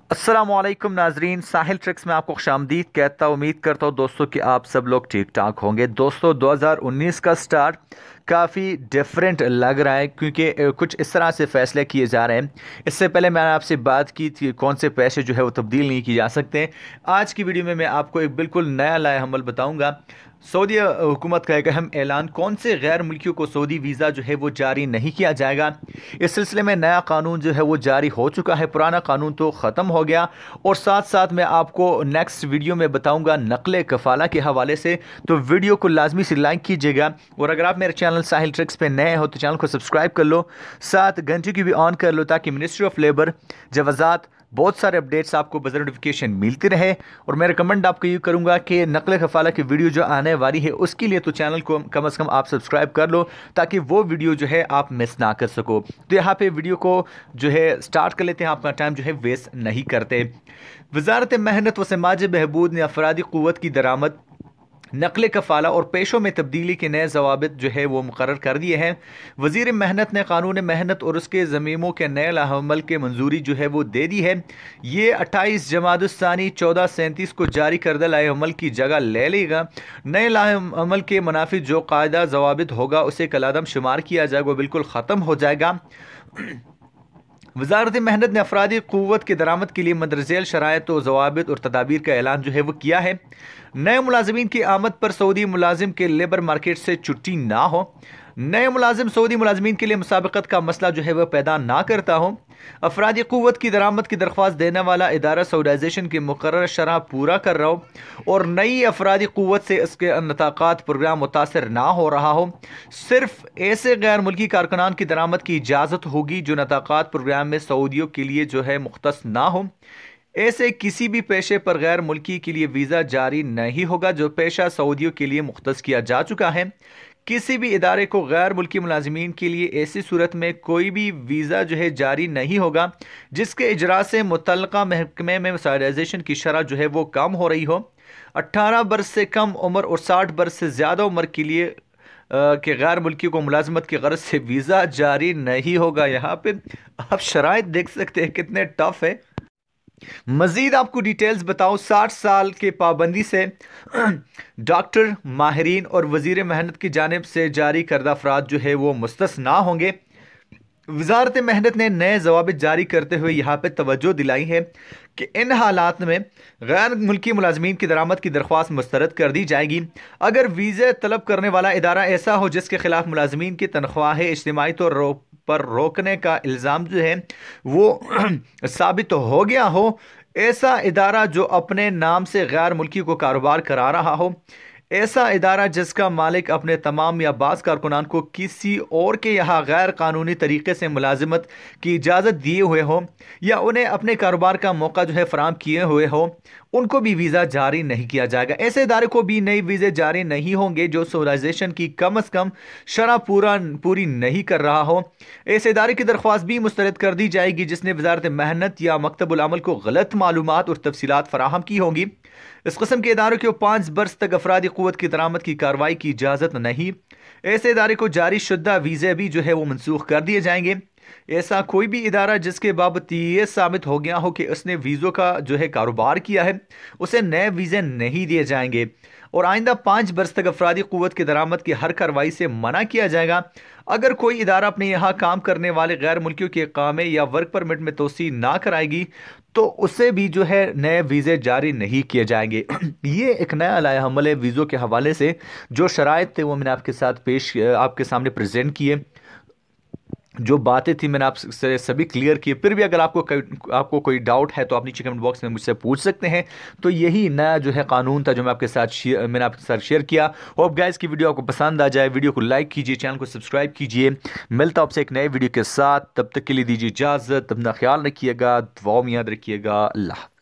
अस्सलामुअलैकुम नाजरीन, साहिल ट्रिक्स में आपको खुशामदीद कहता हूँ। उम्मीद करता हूँ दोस्तों कि आप सब लोग ठीक ठाक होंगे। दोस्तों 2019 का स्टार्ट काफ़ी डिफरेंट लग रहा है क्योंकि कुछ इस तरह से फैसले किए जा रहे हैं। इससे पहले मैंने आपसे बात की थी कौन से पैसे जो है वो तब्दील नहीं किए जा सकते। आज की वीडियो में मैं आपको एक बिल्कुल नया लाए हमल बताऊंगा। सऊदी हुकूमत का एक अहम ऐलान, कौन से गैर मुल्कियों को सऊदी वीज़ा जो है वो जारी नहीं किया जाएगा। इस सिलसिले में नया कानून जो है वो जारी हो चुका है, पुराना कानून तो ख़त्म हो गया। और साथ साथ मैं आपको नेक्स्ट वीडियो में बताऊंगा नकले कफाला के हवाले से। तो वीडियो को लाजमी से लाइक कीजिएगा और अगर आप मेरे चैनल साहिल ट्रिक्स पे नए हो तो चैनल को सब्सक्राइब कर लो, साथ घंटी की भी ऑन कर लो ताकि मिनिस्ट्री ऑफ लेबर जवाजात बहुत सारे अपडेट्स आपको बज़र नोटिफिकेशन मिलती रहे। और मैं रिकमेंड आपको ये करूंगा कि नकल खफाला की वीडियो जो आने वाली है उसके लिए तो चैनल को कम से कम आप सब्सक्राइब कर लो ताकि वो वीडियो जो है आप मिस ना कर सको। तो यहाँ पे वीडियो को जो है स्टार्ट कर लेते हैं, अपना टाइम जो है वेस्ट नहीं करते। वजारत मेहनत व समाज बहबूद ने अफरादी क़ुव्वत की दरामद, नकल कफ़ाला और पेशों में तब्दीली के नए जवाबित जो है वो मुकर्रर कर दिए हैं। वज़ीर मेहनत ने कानून मेहनत और उसके ज़मीमों के नए लाहमल के मंजूरी जो है वो दे दी है। ये 28 जमादुस्सानी 1437 को जारी करदा लाहमल की जगह ले लेगा। नए लाहमल के मुनाफिद जो कायदा जवाबित होगा उसे कलादम शुमार किया जाएगा, वो बिल्कुल ख़त्म हो जाएगा। वजारत मेहनत ने अफरादी क़ुव्वत के दरामद के लिए मंदरजेल शराइत और जवाबित और तदाबीर का ऐलान जो है वो किया है। नए मुलाजिमीन की आमद पर सऊदी मुलाजिम के लेबर मार्केट से छुट्टी ना हो। नए मुलाजिम सऊदी मुलाजिमीन के लिए मुसाबकत का मसला जो है वह पैदा ना करता हो। अफरादी क़ुव्वत की दरामद की दरख्वास्त देने वाला इदारा सऊदाइजेशन की मुकर्रर शरह पूरा कर रहा हो और नई अफरादी क़ुव्वत से इसके नताक़ात प्रोग्राम मुतासर ना हो रहा हो। सिर्फ ऐसे गैर मुल्की कारकुनान की दरामद की इजाज़त होगी जो नताक़ात प्रोग्राम में सऊदियों के लिए जो है मुख्तस ना हो। ऐसे किसी भी पेशे पर गैर मुल्की के लिए वीज़ा जारी नहीं होगा जो पेशा सऊदियों के लिए मुख्तस किया जा चुका है। किसी भी इदारे को गैर मुल्की मुलाजिमीन के लिए ऐसी सूरत में कोई भी वीज़ा जो है जारी नहीं होगा जिसके इजरा से मुतल्लका महकमे में सैलाइजेशन की शरह जो है वो कम हो रही हो। 18 बरस से कम उम्र और 60 बरस से ज़्यादा उम्र के लिए कि गैर मुल्की को मुलाजमत की गरज से वीज़ा जारी नहीं होगा। यहाँ पे आप शराइत देख सकते हैं कितने टफ है। मजीद आपको डिटेल्स बताऊं, 60 साल के पाबंदी से डॉक्टर, माहिरीन और वजीर मेहनत की जानिब से जारी करदा अफराद जो है वो मुस्तस्ना होंगे। वजारत मेहनत ने नए जवाबित जारी करते हुए यहाँ पे तवज्जो दिलाई है कि इन हालात में गैर मुल्की मुलाजमीन की दरामद की दरख्वास्त मुस्तरद कर दी जाएगी अगर वीज़ा तलब करने वाला इदारा ऐसा हो जिसके खिलाफ मुलाजमीन की तनख्वाह इज्तिमाई तौर पर रोकने का इल्ज़ाम जो है वो साबित हो गया हो। ऐसा इदारा जो अपने नाम से गैर मुल्की को कारोबार करा रहा हो, ऐसा इदारा जिसका मालिक अपने तमाम या बाज़ कारकुनान को किसी और के यहाँ गैर कानूनी तरीके से मुलाजिमत की इजाज़त दिए हुए हो या उन्हें अपने कारोबार का मौका जो है फराम किए हुए हो, उनको भी वीज़ा जारी नहीं किया जाएगा। ऐसे इदारे को भी नई वीज़े जारी नहीं होंगे जो सिविलाइजेशन की कम अज़ कम शरह पूरी नहीं कर रहा हो। ऐसे इदारे की दरख्वास्त भी मुस्तरद कर दी जाएगी जिसने वजारत मेहनत या मकतबुल अमल को गलत मालूमात और तफसीलात फराहम की होंगी। इस कस्म के इदारों को 5 बरस तक अफरादी क़ुव्वत की दरामद की कार्रवाई की इजाज़त नहीं। ऐसे इदारे को जारी शुदा वीज़े भी जो है वो मनसूख कर दिए जाएंगे। ऐसा कोई भी इदारा जिसके बाबत ये साबित हो गया हो कि उसने वीज़ों का जो है कारोबार किया है, उसे नए वीज़े नहीं दिए जाएंगे और आइंदा 5 बरस तक अफरादी क़ुव्वत की दरामद की हर कार्रवाई से मना किया जाएगा। अगर कोई इदारा अपने यहाँ काम करने वाले गैर मुल्कियों के कामे या वर्क परमिट में तोसी ना कराएगी तो उसे भी जो है नए वीज़े जारी नहीं किए जाएंगे। ये एक नया लाया हमल है वीज़ों के हवाले से। जो शराइत थे वो मैंने आपके साथ आपके सामने प्रेजेंट किए, जो बातें थी मैंने आपसे सभी क्लियर किए। फिर भी अगर आपको कोई डाउट है तो आप नीचे कमेंट बॉक्स में मुझसे पूछ सकते हैं। तो यही नया जो है कानून था जो मैंने आपके साथ शेयर किया। होप गाइस की वीडियो आपको पसंद आ जाए। वीडियो को लाइक कीजिए, चैनल को सब्सक्राइब कीजिए। मिलता हूं आपसे एक नए वीडियो के साथ, तब तक के लिए दीजिए इजाज़त। अपना ख्याल रखिएगा, दुआओं में याद रखिएगा। अल्लाह।